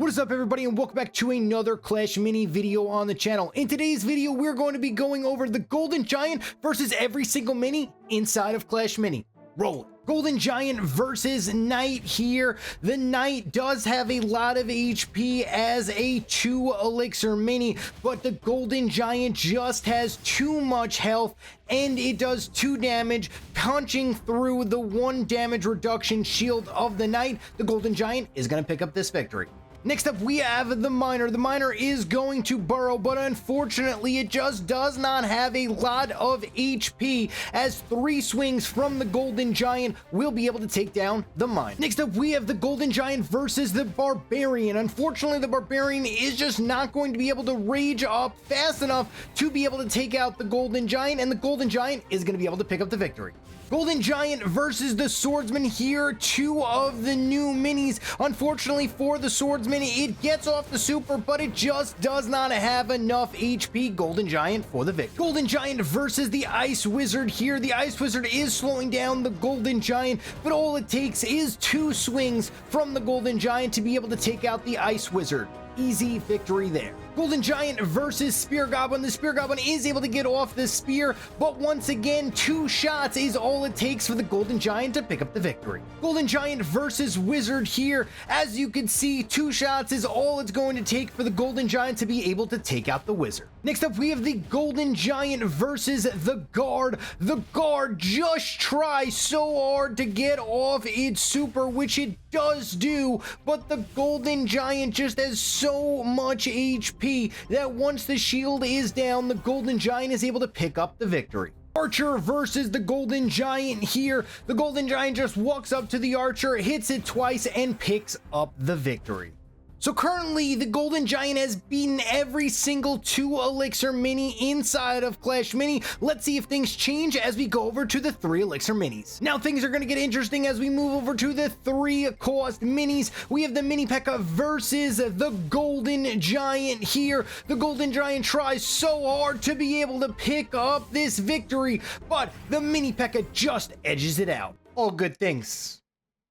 What is up, everybody, and welcome back to another Clash Mini video on the channel. In today's video, we're going to be going over the Golden Giant versus every single mini inside of Clash Mini. Roll it. Golden Giant versus Knight here. The Knight does have a lot of HP as a 2 elixir mini, but the Golden Giant just has too much health and it does 2 damage, punching through the 1 damage reduction shield of the Knight. The Golden Giant is going to pick up this victory. Next up, we have the Miner. The Miner is going to burrow, but unfortunately, it just does not have a lot of HP, as 3 swings from the Golden Giant will be able to take down the Miner. Next up, we have the Golden Giant versus the Barbarian. Unfortunately, the Barbarian is just not going to be able to rage up fast enough to be able to take out the Golden Giant, and the Golden Giant is going to be able to pick up the victory. Golden Giant versus the Swordsman here, 2 of the new minis. Unfortunately for the Swordsman, it gets off the super, but it just does not have enough HP. Golden Giant for the victory. Golden Giant versus the Ice Wizard here. The Ice Wizard is slowing down the Golden Giant, but all it takes is 2 swings from the Golden Giant to be able to take out the Ice Wizard. Easy victory there. Golden Giant versus Spear Goblin. The Spear Goblin is able to get off the spear, but once again, 2 shots is all it takes for the Golden Giant to pick up the victory. Golden Giant versus Wizard here. As you can see, 2 shots is all it's going to take for the Golden Giant to be able to take out the Wizard. Next up, we have the Golden Giant versus the Guard. The Guard just tries so hard to get off its super, which it does do, but the Golden Giant just has so much HP that once the shield is down, the Golden Giant is able to pick up the victory. Archer versus the Golden Giant here. The Golden Giant just walks up to the Archer, hits it twice, and picks up the victory. So currently, the Golden Giant has beaten every single 2 elixir mini inside of Clash Mini. Let's see if things change as we go over to the 3 elixir minis. Now things are going to get interesting as we move over to the 3 cost minis. We have the Mini P.E.K.K.A versus the Golden Giant here. The Golden Giant tries so hard to be able to pick up this victory, but the Mini P.E.K.K.A just edges it out. All good things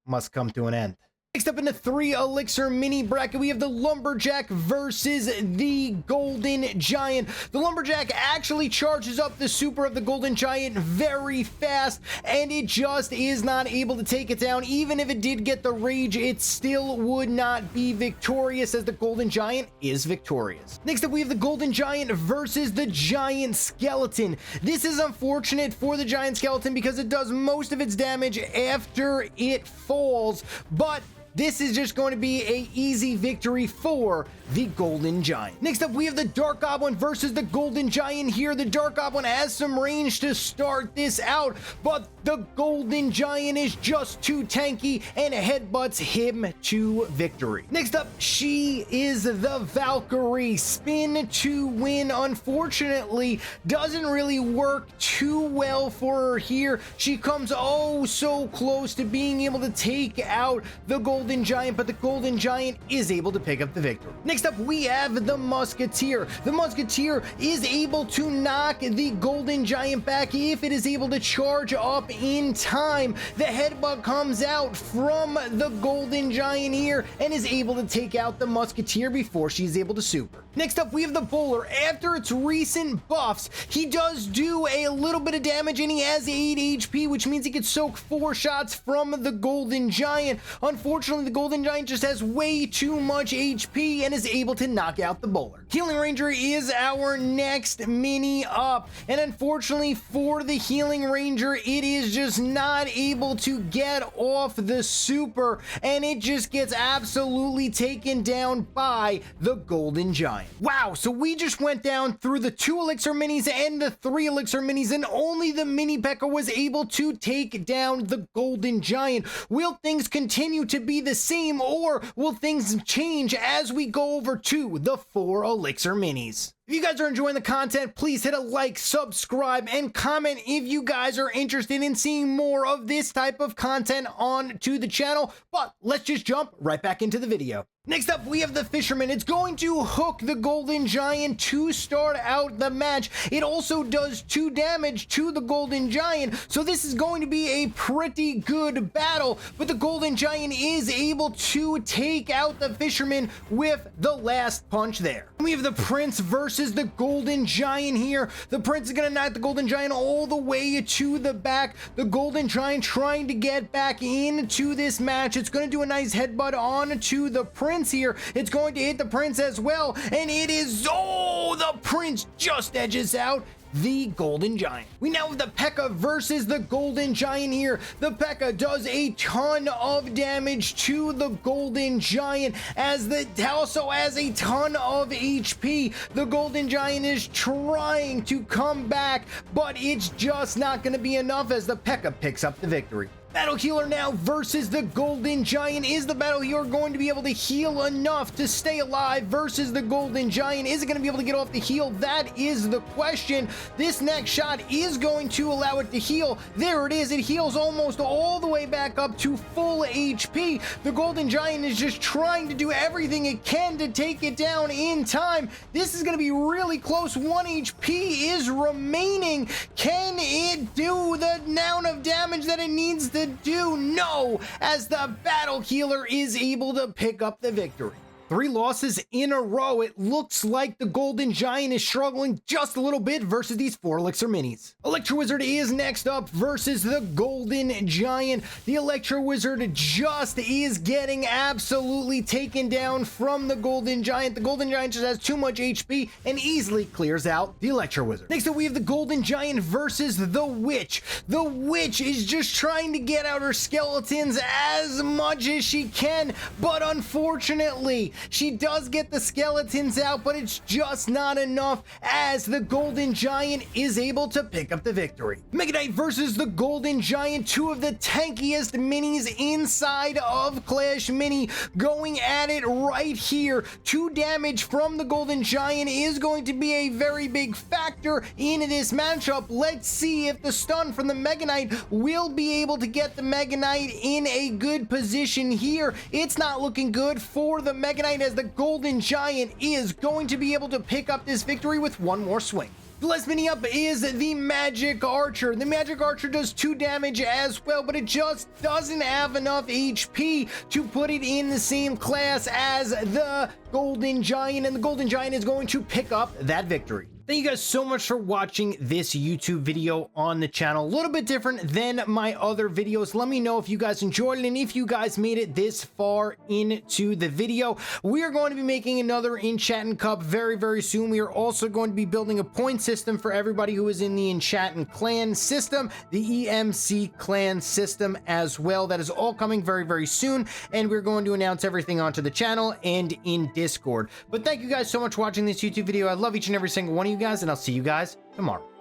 must come to an end. Next up in the 3 elixir mini bracket, we have the Lumberjack versus the Golden Giant. The Lumberjack actually charges up the super of the Golden Giant very fast, and it just is not able to take it down. Even if it did get the rage, it still would not be victorious, as the Golden Giant is victorious. Next up, we have the Golden Giant versus the Giant Skeleton. This is unfortunate for the Giant Skeleton because it does most of its damage after it falls, but this is just going to be an easy victory for the Golden Giant. Next up, we have the Dark Goblin versus the Golden Giant here. The Dark Goblin has some range to start this out, but the Golden Giant is just too tanky and headbutts him to victory. Next up, she is the Valkyrie. Spin to win, unfortunately, doesn't really work too well for her here. She comes oh so close to being able to take out the Golden Giant, but the Golden Giant is able to pick up the victory. Next up, we have the Musketeer. The Musketeer is able to knock the Golden Giant back if it is able to charge up in time. The headbutt comes out from the Golden Giant here and is able to take out the Musketeer before she's able to super. Next up, we have the Bowler. After its recent buffs, he does do a little bit of damage and he has 8 HP, which means he can soak 4 shots from the Golden Giant. Unfortunately, the Golden Giant just has way too much HP and is able to knock out the Bowler. Healing Ranger is our next mini up, and unfortunately for the Healing Ranger, it is just not able to get off the super, and it just gets absolutely taken down by the Golden Giant. Wow, so we just went down through the 2 elixir minis and the 3 elixir minis, and only the Mini P.E.K.K.A was able to take down the Golden Giant. Will things continue to be the same, or will things change as we go over to the 4 elixir minis? If you guys are enjoying the content, please hit a like, subscribe, and comment if you guys are interested in seeing more of this type of content on to the channel. But let's just jump right back into the video. Next up, we have the Fisherman. It's going to hook the Golden Giant to start out the match. It also does 2 damage to the Golden Giant, so this is going to be a pretty good battle, but the Golden Giant is able to take out the Fisherman with the last punch there. We have the Prince versus the Golden Giant here. The Prince is going to knock the Golden Giant all the way to the back. The Golden Giant trying to get back into this match. It's going to do a nice headbutt onto the Prince here. It's going to hit the Prince as well, and it is, oh, the Prince just edges out the Golden Giant. We now have the P.E.K.K.A. versus the Golden Giant here. The P.E.K.K.A. does a ton of damage to the Golden Giant, as the also has a ton of HP. The Golden Giant is trying to come back, but it's just not going to be enough as the P.E.K.K.A. picks up the victory. Battle Healer now versus the Golden Giant. Is the Battle Healer going to be able to heal enough to stay alive versus the Golden Giant? Is it going to be able to get off the heal? That is the question. This next shot is going to allow it to heal. There it is. It heals almost all the way back up to full HP. The Golden Giant is just trying to do everything it can to take it down in time. This is going to be really close. 1 HP is remaining. Can it do the amount of damage that it needs to do? No, as the Battle Healer is able to pick up the victory. 3 losses in a row. It looks like the Golden Giant is struggling just a little bit versus these 4 Elixir Minis. Electro Wizard is next up versus the Golden Giant. The Electro Wizard just is getting absolutely taken down from the Golden Giant. The Golden Giant just has too much HP and easily clears out the Electro Wizard. Next up, we have the Golden Giant versus the Witch. The Witch is just trying to get out her skeletons as much as she can, but unfortunately, she does get the skeletons out, but it's just not enough as the Golden Giant is able to pick up the victory. Mega Knight versus the Golden Giant, 2 of the tankiest minis inside of Clash Mini, going at it right here. 2 damage from the Golden Giant is going to be a very big factor in this matchup. Let's see if the stun from the Mega Knight will be able to get the Mega Knight in a good position here. It's not looking good for the Mega Knight, as the Golden Giant is going to be able to pick up this victory with 1 more swing. The last mini up is the Magic Archer. The Magic Archer does 2 damage as well, but it just doesn't have enough HP to put it in the same class as the Golden Giant, and the Golden Giant is going to pick up that victory. Thank you guys so much for watching this YouTube video on the channel. A little bit different than my other videos. Let me know if you guys enjoyed it and if you guys made it this far into the video. We are going to be making another Enchatin Cup very, very soon. We are also going to be building a point system for everybody who is in the Enchatin clan system, the EMC clan system as well. That is all coming very, very soon, and we're going to announce everything onto the channel and in Discord. But thank you guys so much for watching this YouTube video. I love each and every single one of you guys, and I'll see you guys tomorrow.